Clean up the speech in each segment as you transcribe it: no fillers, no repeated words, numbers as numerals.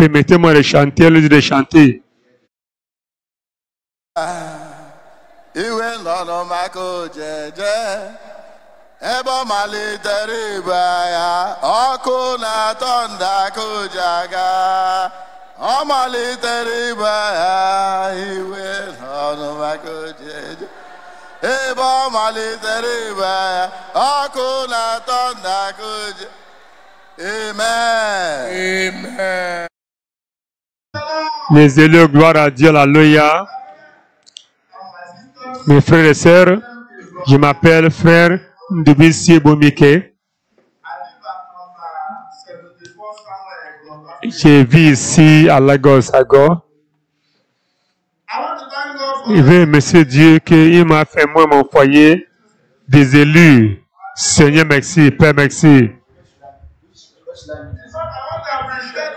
Permettez-moi de chanter, le de chanter. Ebo malitere baya, oku na tonda kujaga. O malitere baya, iwe no makujeje. Ebo malitere baya, oku na tonda kujaga. Amen. Amen. Les élus, gloire à Dieu, alléluia. Mes frères et sœurs, je m'appelle frère Ndubisi Bomike. Je vis ici à Lagos, Agor. Je veux remercier Dieu qu'il m'a fait moi mon foyer des élus. Seigneur, merci. Père, merci.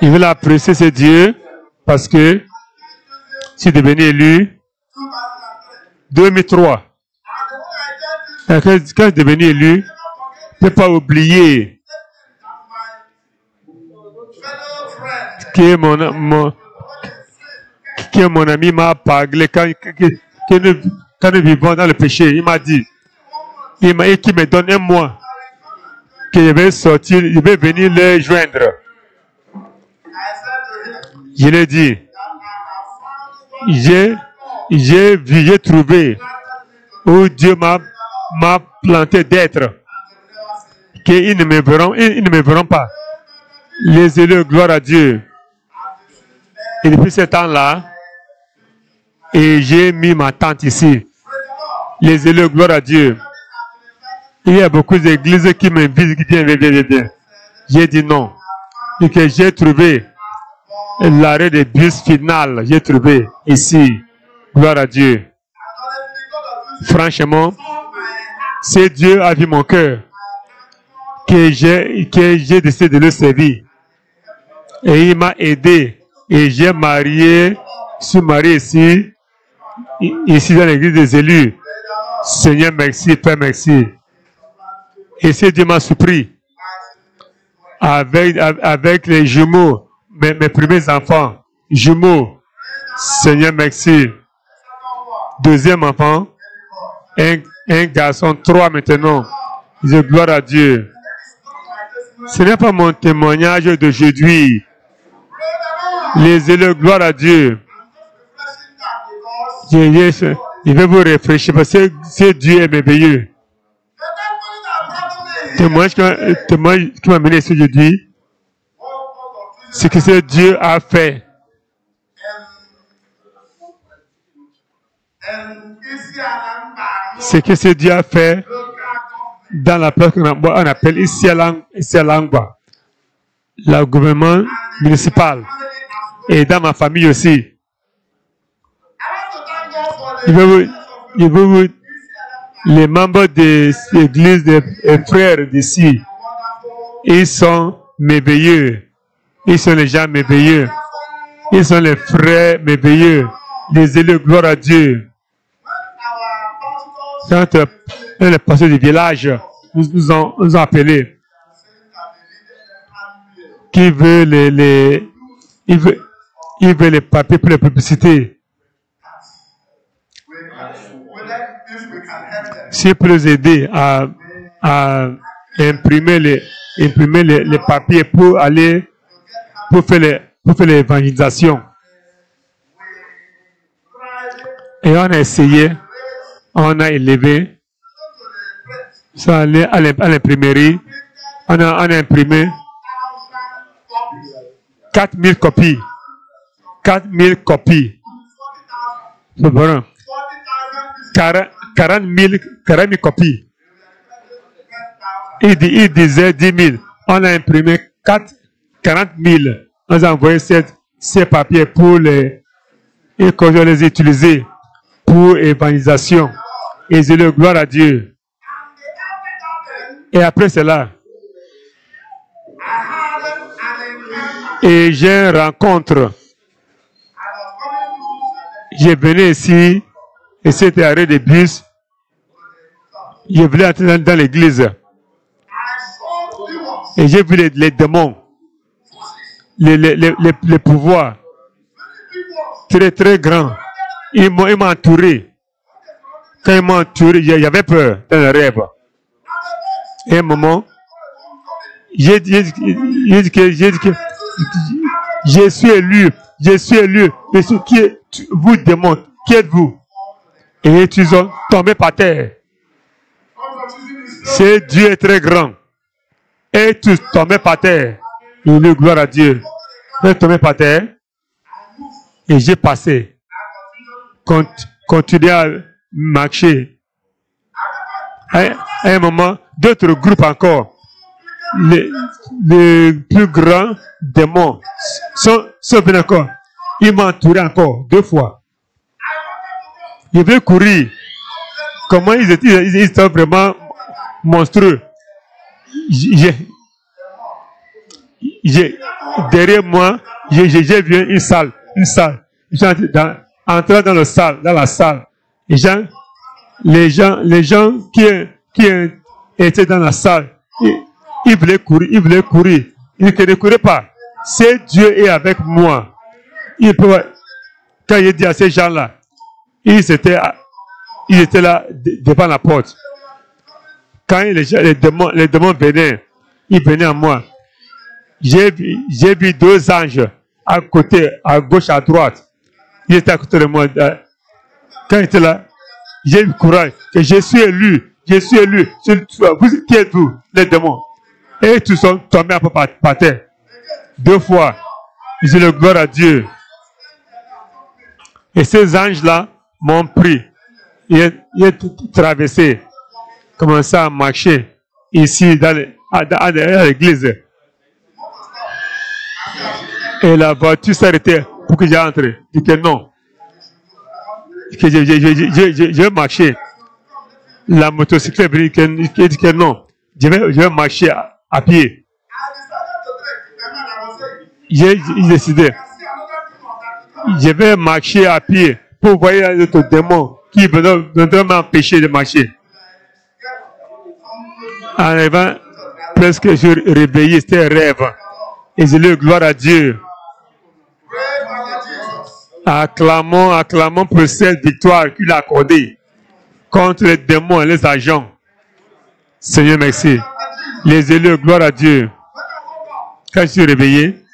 Je veux l'apprécier, ce Dieu, parce que je suis devenu élu 2003. Quand je suis devenu élu, je ne peux pas oublier que mon ami m'a parlé quand nous vivons dans le péché. Il m'a dit, qu'il me donne un mois, que je vais sortir, je vais venir les joindre. Je l'ai dit, j'ai trouvé où Dieu m'a planté d'être, qu'ils ne me verront pas. Les élus, gloire à Dieu. Et depuis ce temps-là, et j'ai mis ma tente ici. Les élus, gloire à Dieu. Il y a beaucoup d'églises qui m'invitent, qui viennent. J'ai dit non. Et que j'ai trouvé l'arrêt de bus final. J'ai trouvé ici. Gloire à Dieu. Franchement, c'est Dieu a vu mon cœur que j'ai décidé de le servir. Et il m'a aidé. Et j'ai marié, je suis marié ici dans l'église des élus. Seigneur, merci, Père, merci. Et c'est Dieu m'a surpris avec les jumeaux, mes premiers enfants, jumeaux. Seigneur, merci. Deuxième enfant, un garçon, 3 maintenant. Je gloire à Dieu. Ce n'est pas mon témoignage d'aujourd'hui. Les élus, gloire à Dieu. Je vais vous réfléchir parce que Dieu est merveilleux. Témoignage qui m'a mené ici aujourd'hui, c'est que ce Dieu a fait. C'est que ce Dieu a fait dans la place qu'on appelle ici à Langba, le gouvernement municipal, et dans ma famille aussi. Les membres de l'église des frères d'ici, ils sont merveilleux. Ils sont les gens merveilleux. Ils sont les frères merveilleux. Les élus, gloire à Dieu. Quand les pasteurs du village nous ont appelés, qui veut il veut les papiers pour les publicités. Si peut les aider à imprimer les papiers pour faire l'évangélisation. Et on a essayé, on a élevé, ça allait à l'imprimerie, on a imprimé 4000 copies. 4000 copies. C'est bon. 40 000 copies. Il disait 10 000. On a imprimé 40 000. On a envoyé ces papiers et qu'on doit les utiliser pour l'évangélisation. Et je le gloire à Dieu. Et après cela, et j'ai une rencontre. Je venais ici, et c'était arrêt de bus. Je voulais entrer dans l'église. Et j'ai vu les démons. les pouvoirs très, très grands. Ils m'ont entouré. Quand ils m'ont entouré, j'avais peur dans le rêve. Et à un moment, j'ai dit que je suis élu. Je suis élu. Vous démon, qui êtes-vous? Et ils sont tombés par terre. C'est Dieu est très grand. Et tous tombaient par terre. Et le gloire à Dieu. Ils sont tombés par terre. Et j'ai passé. Continuer à marcher. À un moment, d'autres groupes encore. Les plus grands démons sont venus encore. Ils m'ont entouré encore 2 fois. Ils veulent courir. Comment ils étaient vraiment monstrueux. Derrière moi, j'ai vu une salle. Entrant dans la salle. Les gens qui étaient dans la salle, ils voulaient courir. Ils ne couraient pas. C'est Dieu est avec moi. Quand il dit à ces gens-là, ils étaient là devant la porte. Quand les démons venaient, ils venaient à moi. J'ai vu 2 anges à côté, à gauche, à droite. Ils étaient à côté de moi. Quand ils étaient là, j'ai eu courage. Que je suis élu. Vous, qui êtes-vous, les démons? Et tous sont tombés un peu par terre. 2 fois. J'ai le gloire à Dieu. Et ces anges-là m'ont pris. Ils ont traversé. Commencé à marcher ici dans l'église. Et la voiture s'arrêtait pour que j'entre. Je dis que non. Que je vais marcher. La motocyclette dit que non. Je vais marcher à pied. J'ai décidé. Je vais marcher à pied pour voir les autres démons qui voudraient m'empêcher de marcher. En arrivant, presque je réveillé, c'était un rêve. Et je dis gloire à Dieu. Acclamons pour cette victoire qu'il a accordée contre les démons et les agents. Seigneur, merci. Les élus, gloire à Dieu. Quand je suis réveillé,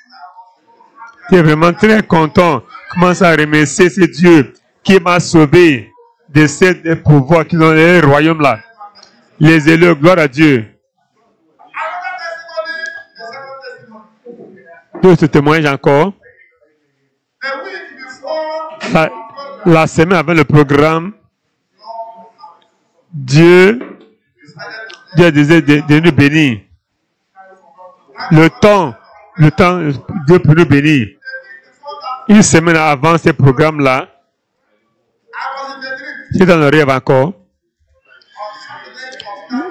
je suis vraiment très content. Je commence à remercier ce Dieu qui m'a sauvé de ces pouvoirs qui sont dans les royaumes là. Les élus, gloire à Dieu. D'autres témoignages encore. La semaine avant le programme, Dieu disait de nous bénir. Le temps, Dieu peut nous bénir. Une semaine avant ce programme-là, j'étais dans le rêve encore.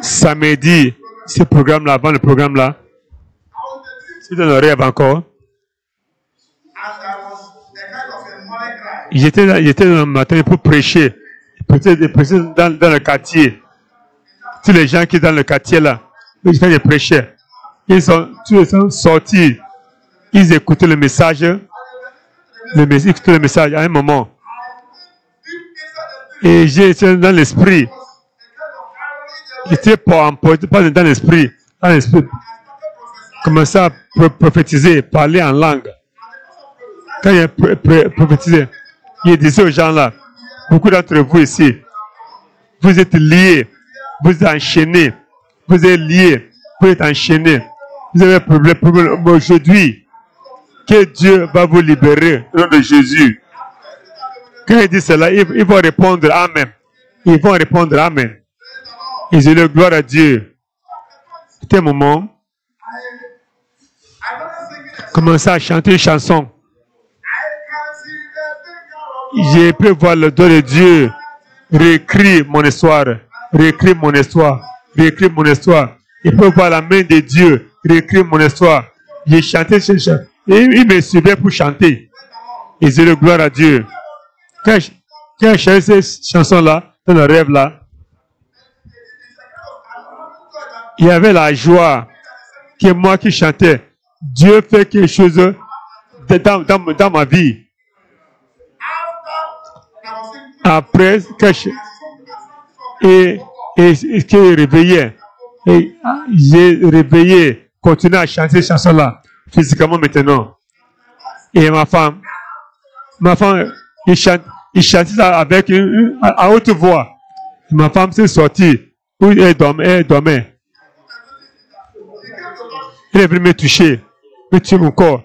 Samedi, ce programme-là, avant le programme-là, j'étais dans le rêve encore. J'étais dans le matin pour prêcher. Prêcher dans le quartier. Tous les gens qui sont dans le quartier là, ils prêchaient. Ils sont sortis. Ils écoutaient le message. Écoutaient le message à un moment. Et j'étais dans l'esprit. J'étais pas dans l'esprit. Commençais à prophétiser, parler en langue. Quand il a prophétisé, il disait aux gens là, beaucoup d'entre vous ici, vous êtes liés, vous êtes enchaînés, vous êtes liés, vous êtes enchaînés. Vous avez un problème aujourd'hui. Que Dieu va vous libérer au nom de Jésus. Quand il dit cela, ils vont répondre Amen. Ils vont répondre Amen. Et je le gloire à Dieu. C'était un moment. Commencer à chanter une chanson. J'ai pu voir le dos de Dieu réécrire mon histoire, réécrire mon histoire, réécrire mon histoire. Je peux voir la main de Dieu réécrire mon histoire. J'ai chanté, et il me suivait pour chanter. Et je le gloire à Dieu. Quand j'ai chanté cette chanson-là, dans le rêve-là, il y avait la joie que moi qui chantais. Dieu fait quelque chose dans ma vie. Après que j'ai réveillé, et j'ai réveillé, continué à chanter cette chanson-là, physiquement maintenant. Et ma femme, il chantait ça avec à haute voix. Ma femme s'est sortie, où elle dormait. Elle est venue me toucher mon corps.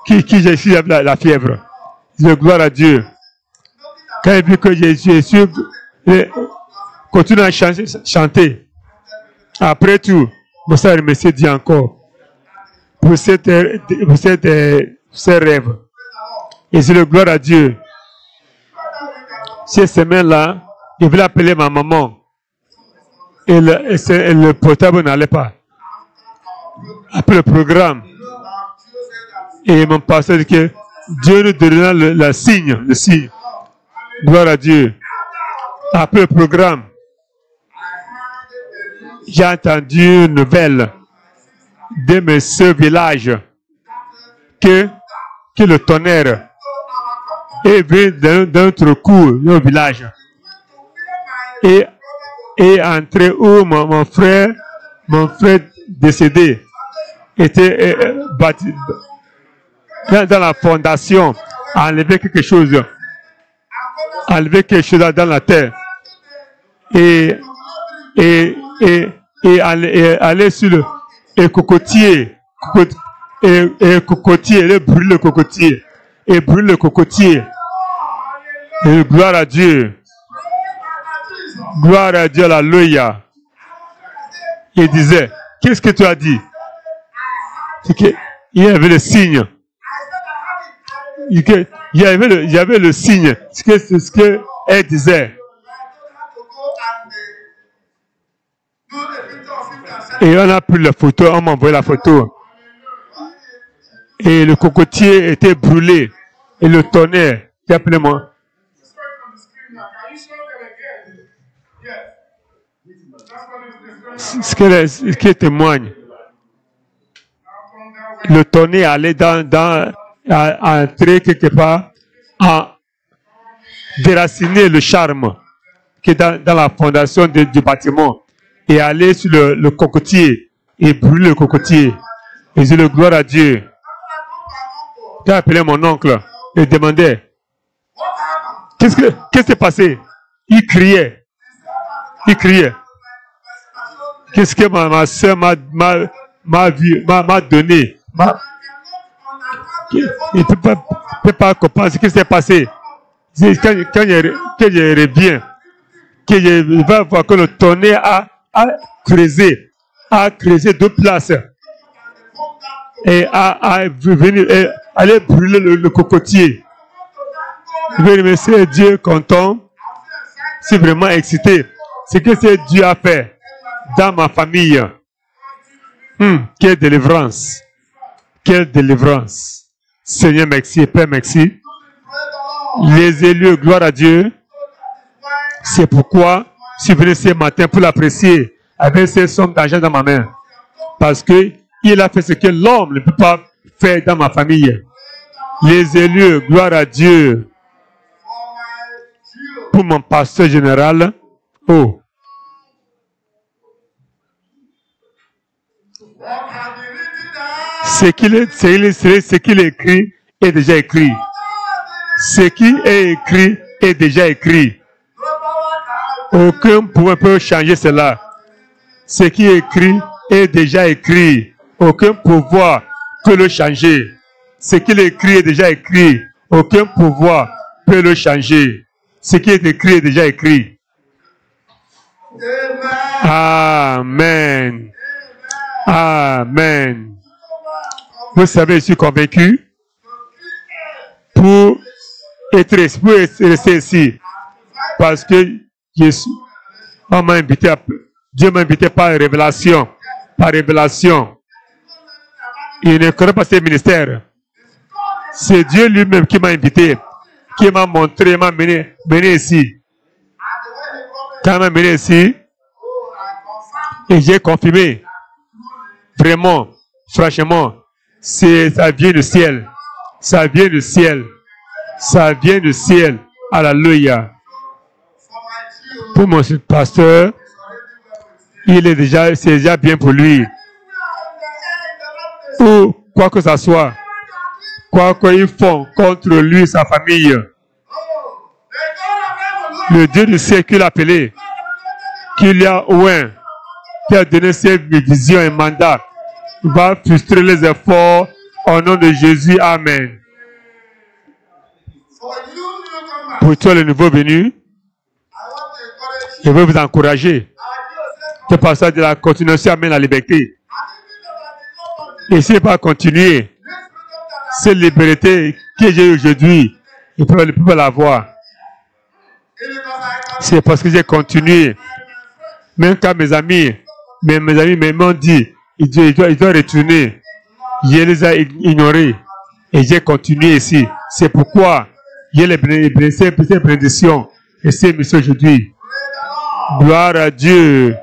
Qui j'avais la fièvre. Je dis gloire à Dieu. Quand elle a vu que Jésus continue à chanter. Après tout, je me remercie Dieu encore pour ces rêves. Et je dis gloire à Dieu. Cette semaine-là, je voulais appeler ma maman. Et le portable n'allait pas. Après le programme, et mon pasteur dit que Dieu nous donnera le signe. Gloire à Dieu. Après le programme, j'ai entendu une nouvelle de mes sœurs villages que le tonnerre est venu d'un autre coup au village et entré où mon frère décédé était bâti dans la fondation, enlever quelque chose dans la terre et aller sur le cocotier et brûler le cocotier et gloire à Dieu, alléluia. Il disait, qu'est-ce que tu as dit? C'est qu'il y avait le signe. Il y avait le signe. C'est ce qu'elle disait. Et on a pris la photo, on m'a envoyé la photo. Et le cocotier était brûlé. Et le tonnerre, j'ai appelé moi. Ce qui témoigne. Le tonnerre allait entrer quelque part, à déraciner le charme qui est dans la fondation du bâtiment et aller sur le cocotier et brûler le cocotier. Et je le gloire à Dieu. J'ai appelé mon oncle et demandé qu'est-ce qui s'est passé? Il criait. Qu'est-ce que ma soeur m'a donné? Il ne peut pas comprendre ce qui s'est passé. Quand je reviens, que je vais voir que le tonnerre a creusé 2 places et a venu aller brûler le cocotier. Je vais remercier Dieu content. C'est vraiment excité. Ce que Dieu a fait dans ma famille. Quelle délivrance. Quelle délivrance. Seigneur, merci. Père, merci. Les élus, gloire à Dieu. C'est pourquoi je suis venu ce matin pour l'apprécier avec ces sommes d'argent dans ma main. Parce qu'il a fait ce que l'homme ne peut pas faire dans ma famille. Les élus, gloire à Dieu. Pour mon pasteur général. Oh. Ce qu'il écrit est déjà écrit. Ce qui est écrit est déjà écrit. Aucun pouvoir peut changer cela. Ce qui est écrit est déjà écrit. Aucun pouvoir peut le changer. Ce qui est écrit est déjà écrit. Aucun pouvoir peut le changer. Ce qui est écrit est déjà écrit. Amen. Amen. Vous savez, je suis convaincu pour rester ici. Parce que Dieu m'a invité par révélation. Il ne connaît pas ses ministères. C'est Dieu lui-même qui m'a invité, qui m'a montré, m'a mené ici. Quand il m'a mené ici, et j'ai confirmé, vraiment, franchement, ça vient du ciel. Ça vient du ciel. Ça vient du ciel. Alléluia. Pour mon pasteur, c'est déjà bien pour lui. Ou quoi que ça soit, quoi qu'ils font contre lui et sa famille, le Dieu du ciel qui l'a appelé, qui lui a oint, qui a donné ses visions et mandats, va frustrer les efforts au nom de Jésus. Amen. Pour toi, le nouveau venu, je veux vous encourager. Ce passage de la continuation amène la liberté. Et s'il va continuer, cette liberté que j'ai aujourd'hui, il peut l'avoir. C'est parce que j'ai continué. Même quand mes amis m'ont dit, il doit retourner. Je les ai ignorés. Et j'ai continué ici. C'est pourquoi j'ai les bénédictions et ces missions aujourd'hui. Gloire à Dieu.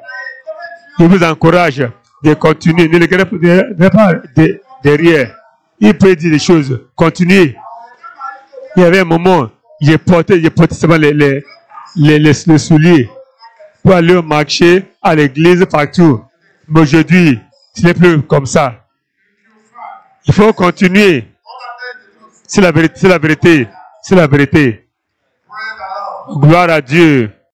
Je vous encourage de continuer. Ne regardez pas derrière. Il peut dire des choses. Continuez. Il y avait un moment, j'ai porté seulement les souliers pour aller au marché, à l'église, partout. Mais aujourd'hui, ce n'est plus comme ça. Il faut continuer. C'est la vérité. C'est la vérité. C'est la vérité. Gloire à Dieu.